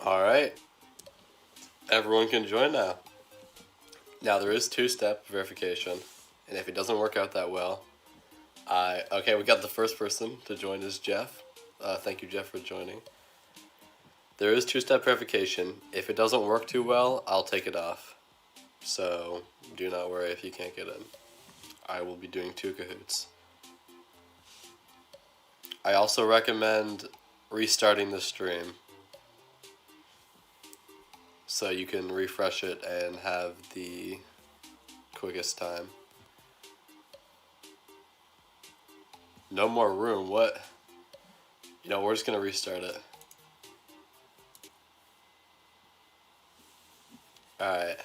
Alright, everyone can join now. Now there is two-step verification, and if it doesn't work out that well, okay, we got the first person to join is Jeff. Thank you, Jeff, for joining. There is two-step verification. If it doesn't work too well, I'll take it off. So do not worry if you can't get in. I will be doing 2 KAHOOTs. I also recommend restarting the stream. so you can refresh it and have the quickest time. No more room, what? You know, we're just gonna restart it. Alright.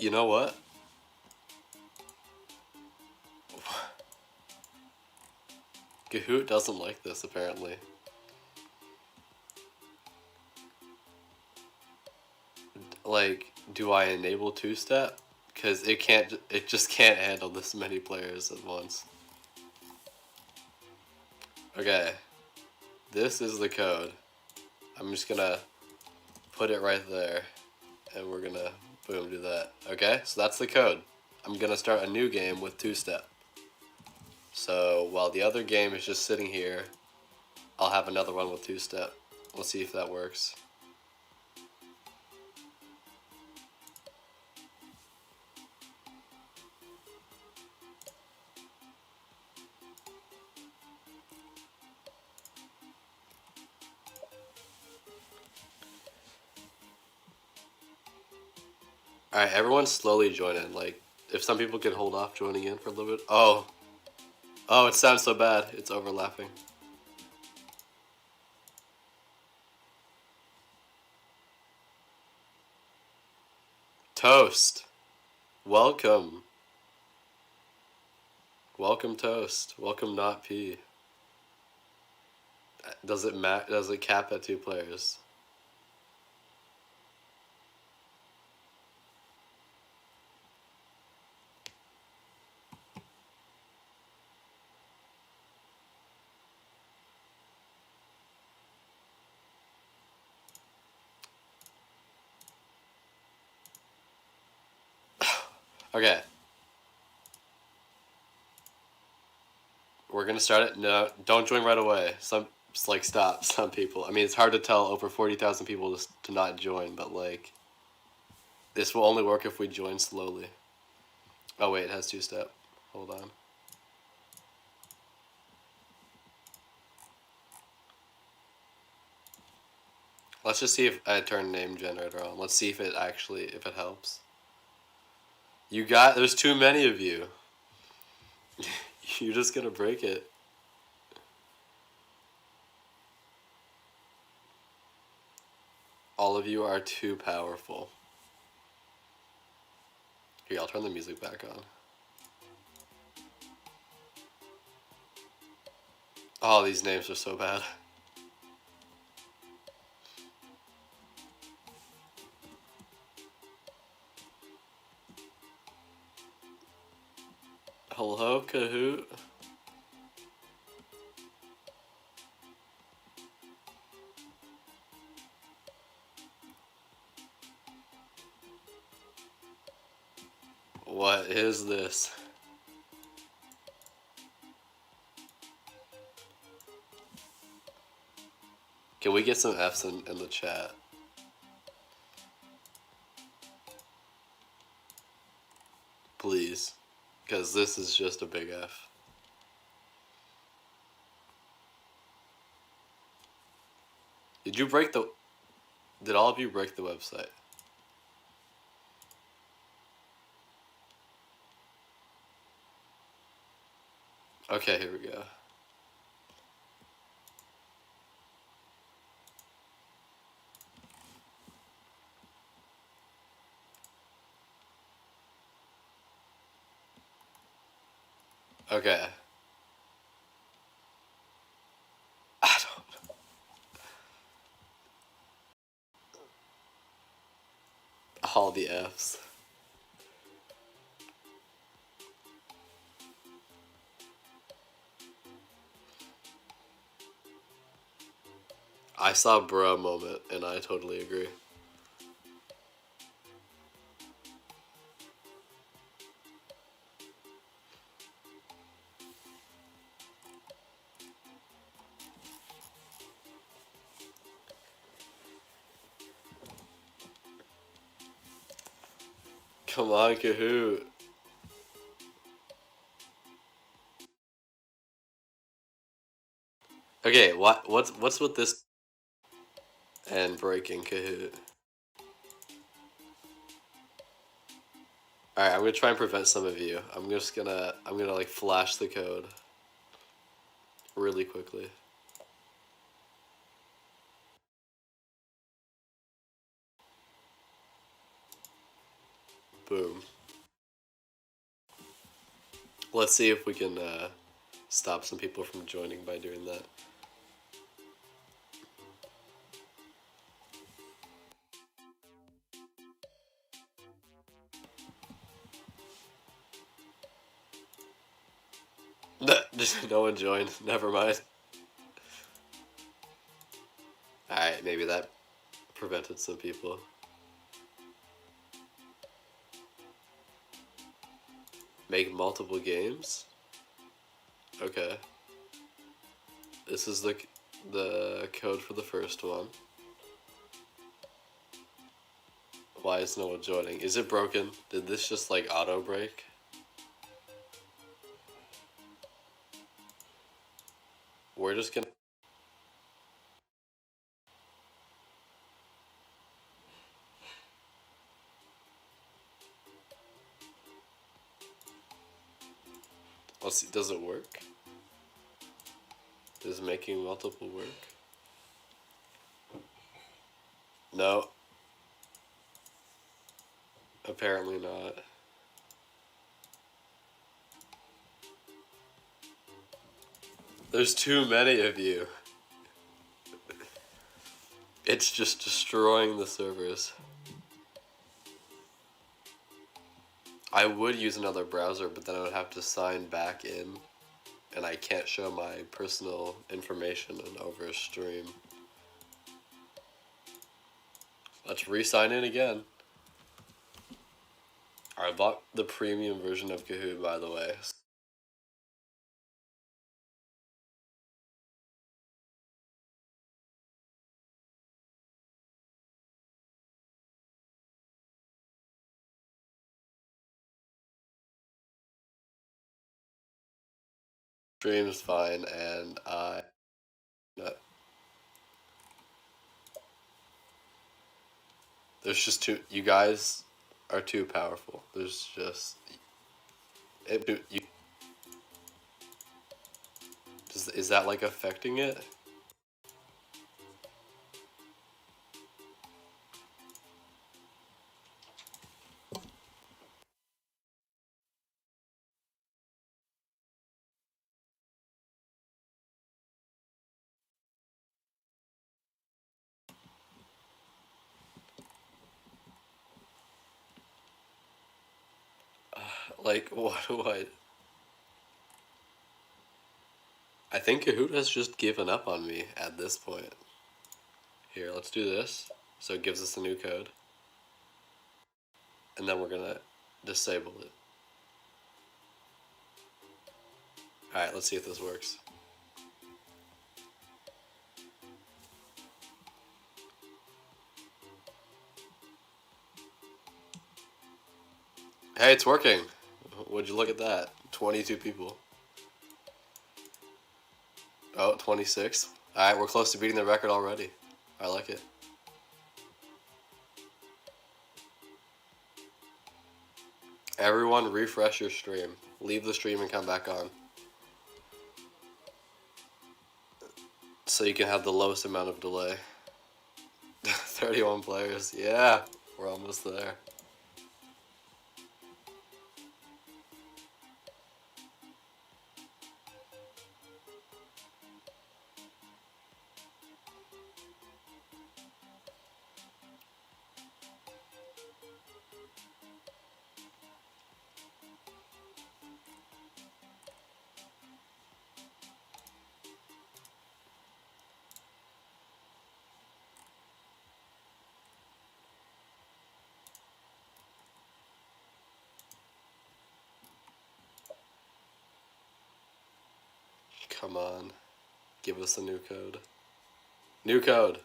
You know what? Kahoot doesn't like this, apparently. Like, do I enable two-step? Because it just can't handle this many players at once. Okay. This is the code. I'm just gonna put it right there. And we're gonna, boom, do that. Okay, so that's the code. I'm gonna start a new game with two-step. So while the other game is just sitting here, I'll have another one with two-step. We'll see if that works. Alright, everyone's slowly joining. Like, if some people can hold off joining in for a little bit. Oh, it sounds so bad. It's overlapping. Toast. Welcome. Welcome, Toast. Welcome, Not P. Does it cap at 2 players? Okay. We're gonna start it. No, don't join right away. Just like stop. Some people. I mean, it's hard to tell over 40,000 people to not join, but like, this will only work if we join slowly. Oh wait, it has two-step. Hold on. Let's just see if I turn name generator on. Let's see if it helps. There's too many of you. You're just gonna break it. All of you are too powerful. Here, I'll turn the music back on. Oh, these names are so bad. Hello, Kahoot. What is this? Can we get some F's in the chat? Please. Because this is just a big F. Did all of you break the website? Okay, here we go. Okay. I don't know. All the F's. I saw bruh moment, and I totally agree. Come on, Kahoot. Okay, what's with this and breaking Kahoot? Alright, I'm gonna try and prevent some of you. I'm gonna like flash the code really quickly. Boom. Let's see if we can stop some people from joining by doing that. Just no one joined. Never mind. Alright, maybe that prevented some people. Make multiple games? Okay. This is the code for the first one. Why is no one joining? Is it broken? Did this just like auto break? We're just gonna... Let's see, does it work? Is making multiple work? No. Apparently not. There's too many of you. It's just destroying the servers. I would use another browser, but then I would have to sign back in, and I can't show my personal information over a stream. Let's re-sign in again. I bought the premium version of KAHOOT, by the way. Stream's fine, and there's just too... You guys are too powerful. There's just... Is that like affecting it? Like, what do I think KAHOOT has just given up on me at this point. Here, let's do this. So it gives us a new code. And then we're gonna disable it. Alright, let's see if this works. Hey, it's working! Would you look at that? 22 people. Oh, 26. Alright, we're close to beating the record already. I like it. Everyone refresh your stream. Leave the stream and come back on. So you can have the lowest amount of delay. 31 players. Yeah, we're almost there. Come on. Give us a new code. New code.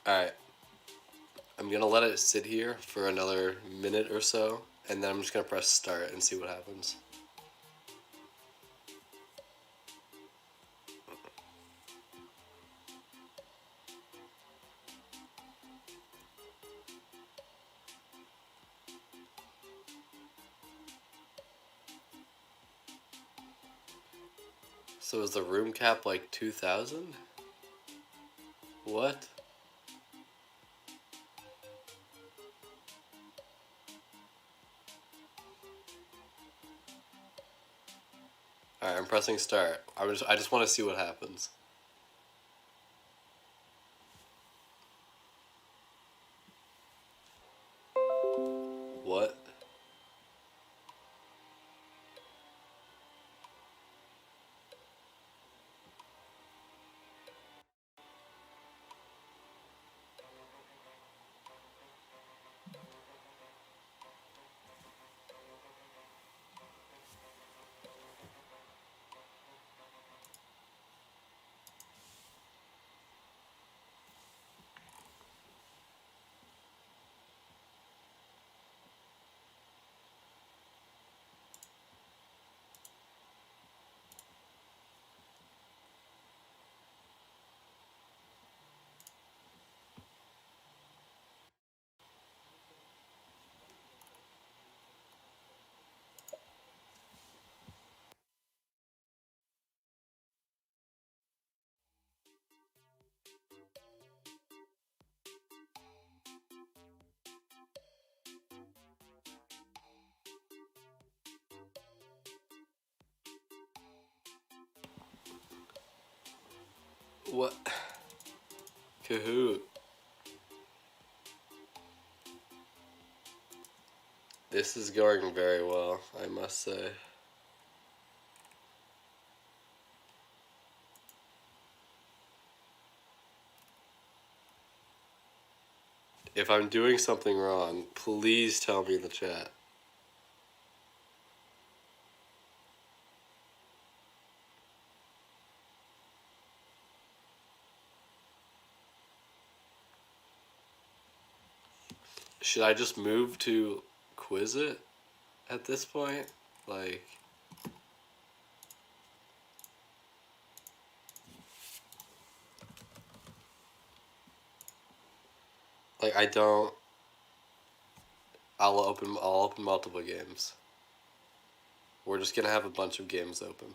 Alright. I'm gonna let it sit here for another minute or so, and then I'm just gonna press start and see what happens. So is the room cap like 2,000? What? Alright, I'm pressing start. I just want to see what happens. What? What? Kahoot. This is going very well, I must say. If I'm doing something wrong, please tell me in the chat. Should I just move to quiz it at this point? Like I don't. I'll open multiple games. We're just gonna have a bunch of games open.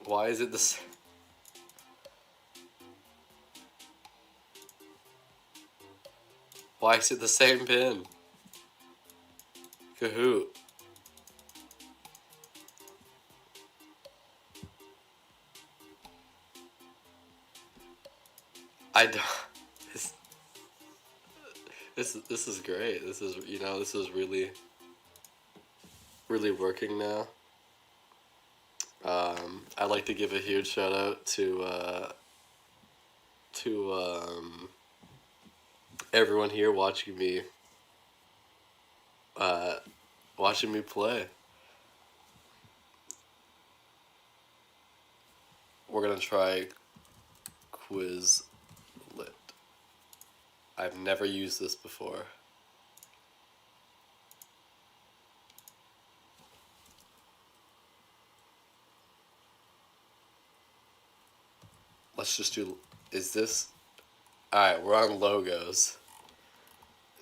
Why is it this? Why is it the same pin? Kahoot. I don't. This is great. This is this is really working now. I'd like to give a huge shout out to everyone here watching me play. We're gonna try Quizlet. I've never used this before. Let's just do. Is this? Alright, we're on logos.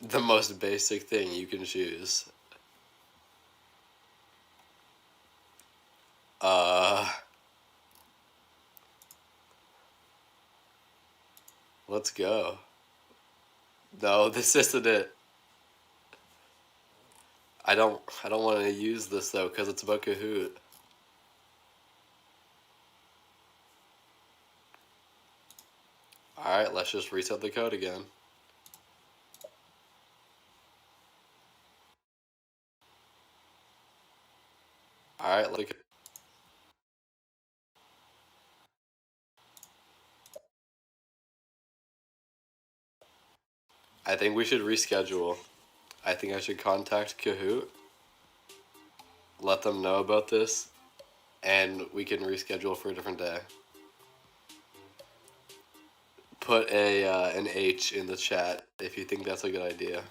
The most basic thing you can choose. Let's go. No, this isn't it. I don't want to use this though because it's about Kahoot. Alright, let's just reset the code again. Alright, look. I think we should reschedule. I think I should contact Kahoot, let them know about this, and we can reschedule for a different day. Put an H in the chat if you think that's a good idea.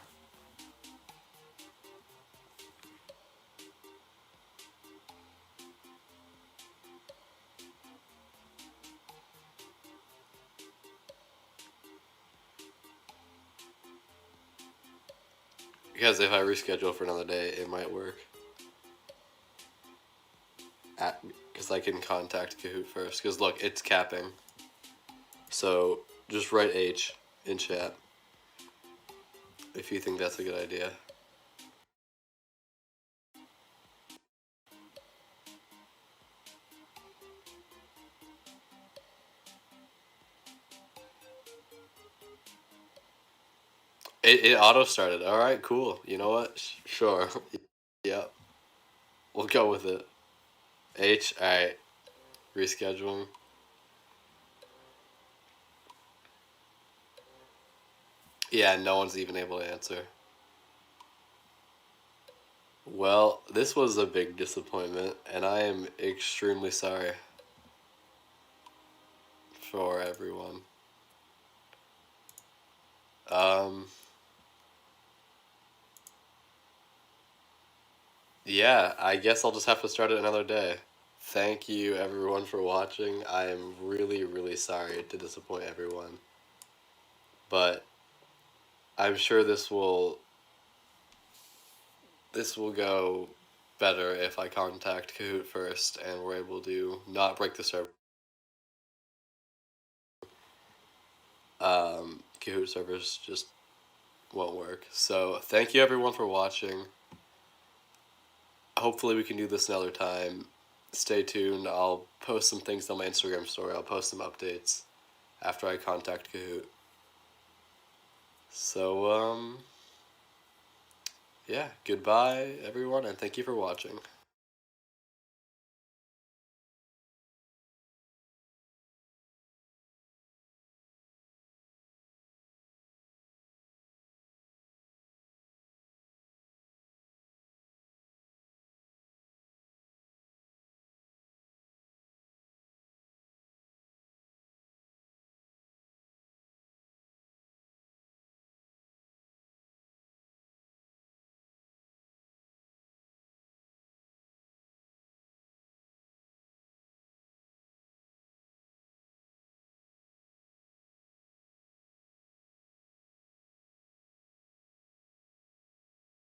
Because if I reschedule for another day, it might work. Because I can contact Kahoot first. Because look, it's capping. So just write H in chat if you think that's a good idea. It auto started. All right, cool. You know what? Sure. Yep. We'll go with it. H. All right. Rescheduling. Yeah, no one's even able to answer. Well, this was a big disappointment, and I am extremely sorry for everyone. Yeah, I guess I'll just have to start it another day. Thank you everyone for watching. I am really, really sorry to disappoint everyone. But I'm sure this will go better if I contact Kahoot first and we're able to not break the server. Kahoot servers just won't work. So thank you everyone for watching. Hopefully we can do this another time. Stay tuned. I'll post some things on my Instagram story. I'll post some updates after I contact Kahoot. So, yeah, goodbye everyone, and thank you for watching.